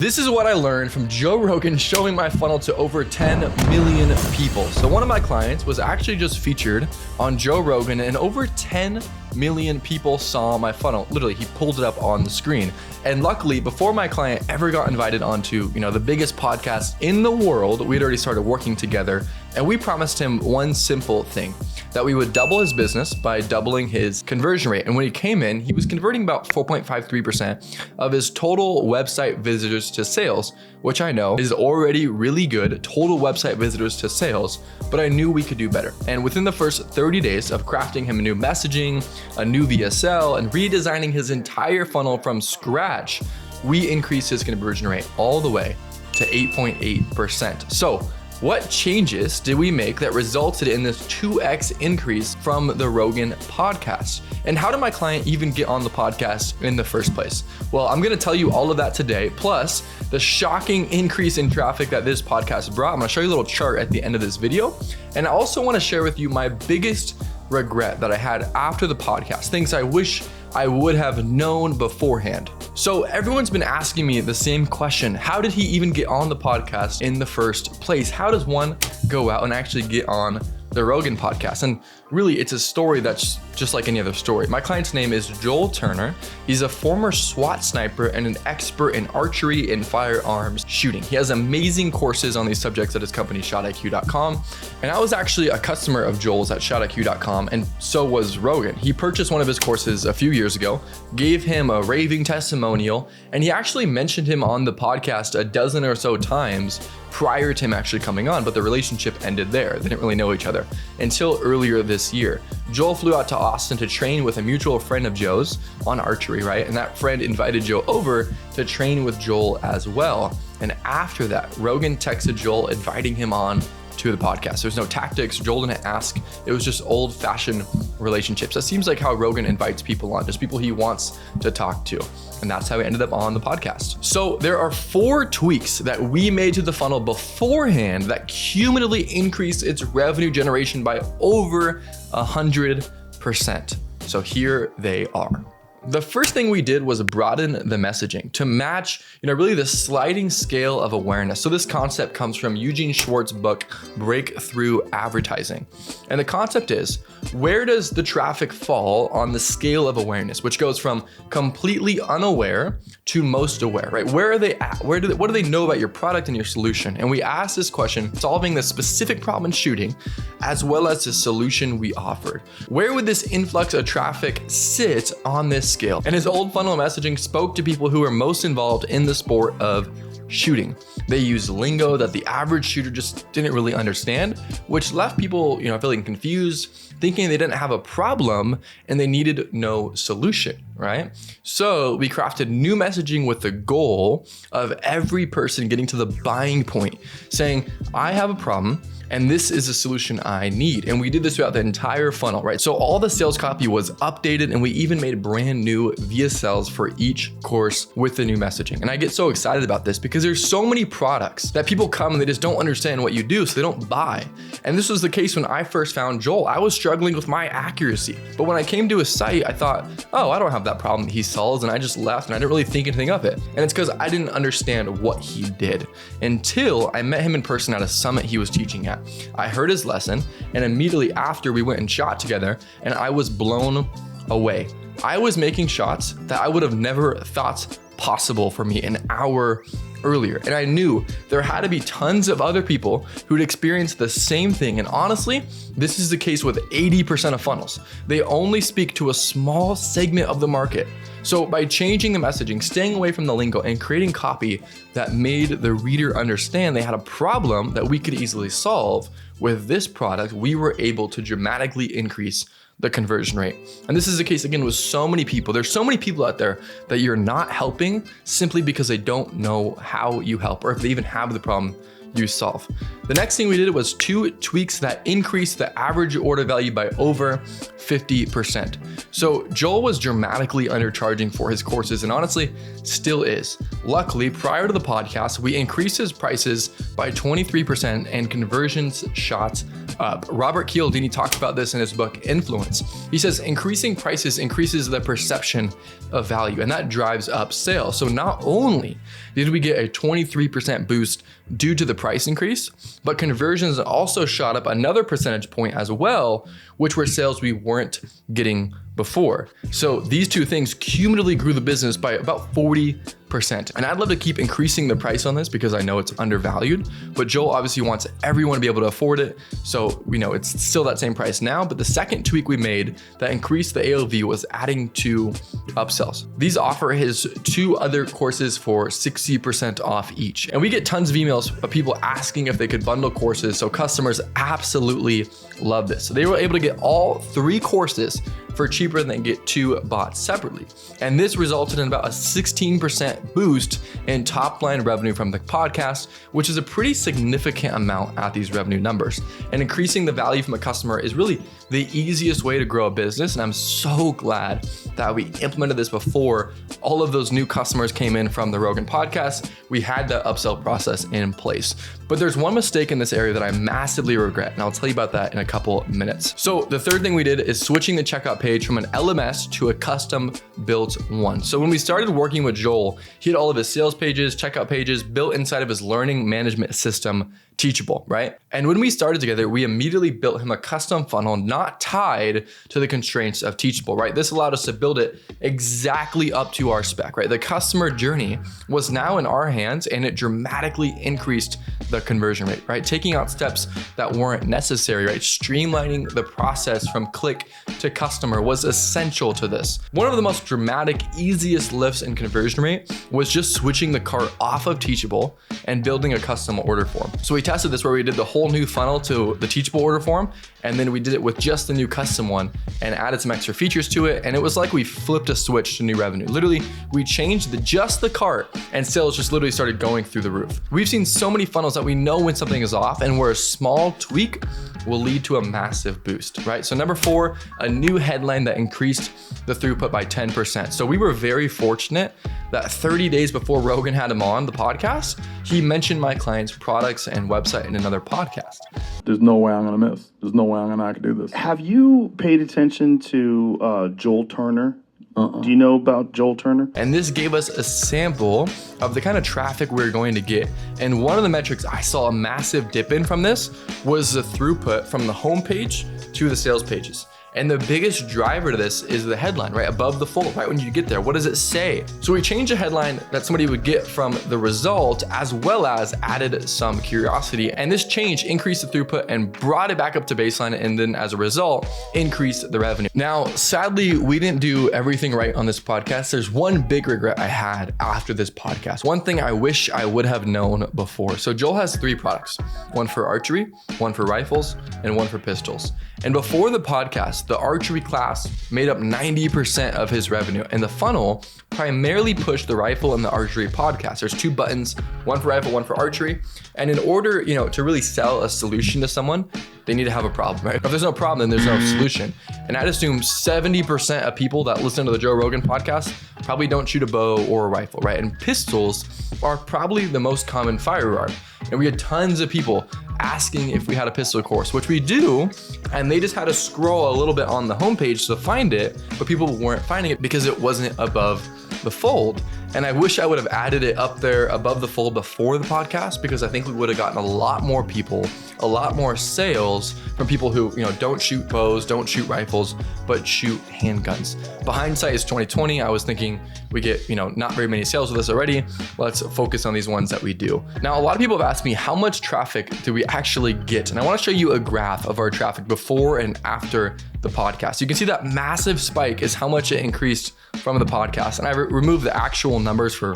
This is what I learned from Joe Rogan showing my funnel to over 10 million people. So one of my clients was actually just featured on Joe Rogan and over 10 million people saw my funnel. Literally, he pulled it up on the screen. And luckily, before my client ever got invited onto, the biggest podcast in the world, we'd already started working together. And we promised him one simple thing, that we would double his business by doubling his conversion rate. And when he came in, he was converting about 4.53% of his total website visitors to sales, which I know is already really good, total website visitors to sales, but I knew we could do better. And within the first 30 days of crafting him a new messaging, a new VSL, and redesigning his entire funnel from scratch, we increased his conversion rate all the way to 8.8%. So what changes did we make that resulted in this 2x increase from the Rogan podcast? And how did my client even get on the podcast in the first place? Well, I'm gonna tell you all of that today, plus the shocking increase in traffic that this podcast brought. I'm gonna show you a little chart at the end of this video. And I also wanna share with you my biggest regret that I had after the podcast, things I wish I would have known beforehand. So everyone's been asking me the same question. How did he even get on the podcast in the first place? How does one go out and actually get on the Rogan podcast? And really, it's a story that's just like any other story. My client's name is Joel Turner. He's a former SWAT sniper and an expert in archery and firearms shooting. He has amazing courses on these subjects at his company, ShotIQ.com. And I was actually a customer of Joel's at ShotIQ.com, and so was Rogan. He purchased one of his courses a few years ago, gave him a raving testimonial, and he actually mentioned him on the podcast a dozen or so times prior to him actually coming on, but the relationship ended there. They didn't really know each other until earlier this year. Joel flew out to Austin to train with a mutual friend of Joe's on archery, right? And that friend invited Joe over to train with Joel as well. And after that, Rogan texted Joel inviting him on to the podcast. There's no tactics. Joel didn't ask. It was just old-fashioned relationships. That seems like how Rogan invites people on, just people he wants to talk to. And that's how he ended up on the podcast. So there are 4 tweaks that we made to the funnel beforehand that cumulatively increased its revenue generation by over 100%. So here they are. The first thing we did was broaden the messaging to match, really the sliding scale of awareness. So this concept comes from Eugene Schwartz's book, Breakthrough Advertising. And the concept is, where does the traffic fall on the scale of awareness, which goes from completely unaware to most aware, right? Where are they at? What do they know about your product and your solution? And we asked this question, solving the specific problem in shooting, as well as the solution we offered. Where would this influx of traffic sit on this scale? And his old funnel messaging spoke to people who are most involved in the sport of shooting. They used lingo that the average shooter just didn't really understand, which left people, feeling confused, thinking they didn't have a problem and they needed no solution, right? So we crafted new messaging with the goal of every person getting to the buying point, saying, I have a problem and this is a solution I need. And we did this throughout the entire funnel, right? So all the sales copy was updated and we even made brand new VSLs for each course with the new messaging. And I get so excited about this because there's so many products that people come and they just don't understand what you do, so they don't buy. And this was the case when I first found Joel. I was struggling with my accuracy. But when I came to his site, I thought, oh, I don't have that problem he solves. And I just left and I didn't really think anything of it. And it's because I didn't understand what he did until I met him in person at a summit he was teaching at. I heard his lesson, and immediately after we went and shot together, and I was blown away. I was making shots that I would have never thought possible for me an hour earlier. And I knew there had to be tons of other people who'd experienced the same thing. And honestly, this is the case with 80% of funnels. They only speak to a small segment of the market. So by changing the messaging, staying away from the lingo, and creating copy that made the reader understand they had a problem that we could easily solve with this product, we were able to dramatically increase the conversion rate. And this is the case again with so many people. There's so many people out there that you're not helping simply because they don't know how you help or if they even have the problem you solve. The next thing we did was 2 tweaks that increased the average order value by over 50%. So Joel was dramatically undercharging for his courses and honestly still is. Luckily, prior to the podcast, we increased his prices by 23% and conversions shot up. Robert Cialdini talked about this in his book, Influence. He says increasing prices increases the perception of value, and that drives up sales. So not only did we get a 23% boost due to the price increase, but conversions also shot up another percentage point as well, which were sales we weren't getting before. So these two things cumulatively grew the business by about 40%. And I'd love to keep increasing the price on this because I know it's undervalued, but Joel obviously wants everyone to be able to afford it. So we know it's still that same price now, but the second tweak we made that increased the AOV was adding 2 upsells. These offer his 2 other courses for 60% off each. And we get tons of emails of people asking if they could bundle courses. So customers absolutely love this. So they were able to get all 3 courses for cheaper than get 2 bought separately. And this resulted in about a 16% boost in top line revenue from the podcast, which is a pretty significant amount at these revenue numbers. And increasing the value from a customer is really the easiest way to grow a business. And I'm so glad that we implemented this before all of those new customers came in from the Rogan podcast. We had the upsell process in place. But there's one mistake in this area that I massively regret, and I'll tell you about that in a couple minutes. So the third thing we did is switching the checkout page from an LMS to a custom built one. So when we started working with Joel, he had all of his sales pages, checkout pages built inside of his learning management system, Teachable, right? And when we started together, we immediately built him a custom funnel not tied to the constraints of Teachable, right? This allowed us to build it exactly up to our spec, right? The customer journey was now in our hands and it dramatically increased the conversion rate, right? Taking out steps that weren't necessary, right? Streamlining the process from click to customer was essential to this. One of the most dramatic, easiest lifts in conversion rate was just switching the cart off of Teachable and building a custom order form. So we tested this where we did the whole new funnel to the Teachable order form, and then we did it with just the new custom one and added some extra features to it. And it was like we flipped a switch to new revenue. Literally, we changed just the cart and sales just literally started going through the roof. We've seen so many funnels that we know when something is off and where a small tweak will lead to a massive boost, right? So number 4, a new headline that increased the throughput by 10%. So we were very fortunate that 30 days before Rogan had him on the podcast, he mentioned my client's products and website in another podcast. There's no way I'm going to miss. There's no way I can do this. Have you paid attention to Joel Turner? Do you know about Joel Turner? And this gave us a sample of the kind of traffic we're going to get. And one of the metrics I saw a massive dip in from this was the throughput from the homepage to the sales pages. And the biggest driver to this is the headline, right? Above the fold, right when you get there, what does it say? So we changed a headline that somebody would get from the result, as well as added some curiosity. And this change increased the throughput and brought it back up to baseline. And then as a result, increased the revenue. Now, sadly, we didn't do everything right on this podcast. There's one big regret I had after this podcast. One thing I wish I would have known before. So Joel has 3 products, one for archery, one for rifles, and one for pistols. And before the podcast, the archery class made up 90% of his revenue, and the funnel primarily pushed the rifle and the archery podcast. There's 2 buttons, one for rifle, one for archery. And in order, to really sell a solution to someone, they need to have a problem, right? If there's no problem, then there's no solution. And I'd assume 70% of people that listen to the Joe Rogan podcast probably don't shoot a bow or a rifle, right? And pistols are probably the most common firearm. And we had tons of people asking if we had a pistol course, which we do, and they just had to scroll a little bit on the homepage to find it, but people weren't finding it because it wasn't above the fold. And I wish I would have added it up there above the fold before the podcast, because I think we would have gotten a lot more people, a lot more sales from people who, don't shoot bows, don't shoot rifles, but shoot handguns. But hindsight is 2020. I was thinking we get, not very many sales with this already. Let's focus on these ones that we do. Now, a lot of people have asked me, how much traffic do we actually get? And I want to show you a graph of our traffic before and after the podcast. You can see that massive spike is how much it increased from the podcast. And I removed the actual numbers for,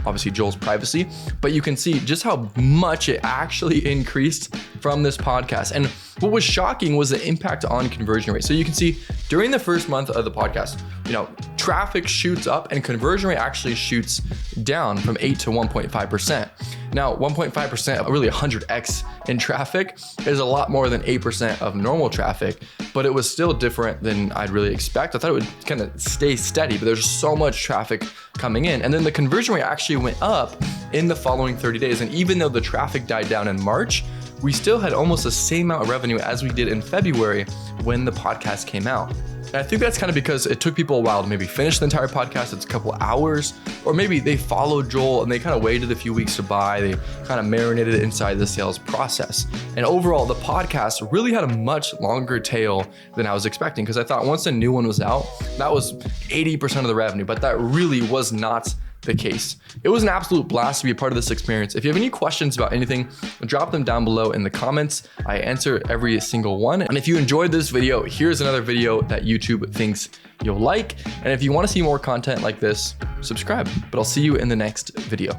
obviously Joel's privacy, but you can see just how much it actually increased from this podcast. And what was shocking was the impact on conversion rate. So you can see during the first month of the podcast, traffic shoots up and conversion rate actually shoots down from 8 to 1.5%. Now, 1.5%, really 100x in traffic, is a lot more than 8% of normal traffic, but it was still different than I'd really expect. I thought it would kind of stay steady, but there's so much traffic coming in. And then the conversion rate actually went up in the following 30 days. And even though the traffic died down in March, we still had almost the same amount of revenue as we did in February when the podcast came out. And I think that's kind of because it took people a while to maybe finish the entire podcast. It's a couple hours, or maybe they followed Joel and they kind of waited a few weeks to buy. They kind of marinated inside the sales process. And overall, the podcast really had a much longer tail than I was expecting, because I thought once a new one was out, that was 80% of the revenue, but that really was not the case. It was an absolute blast to be a part of this experience. If you have any questions about anything, drop them down below in the comments. I answer every single one. And if you enjoyed this video, here's another video that YouTube thinks you'll like. And if you want to see more content like this, subscribe. But I'll see you in the next video.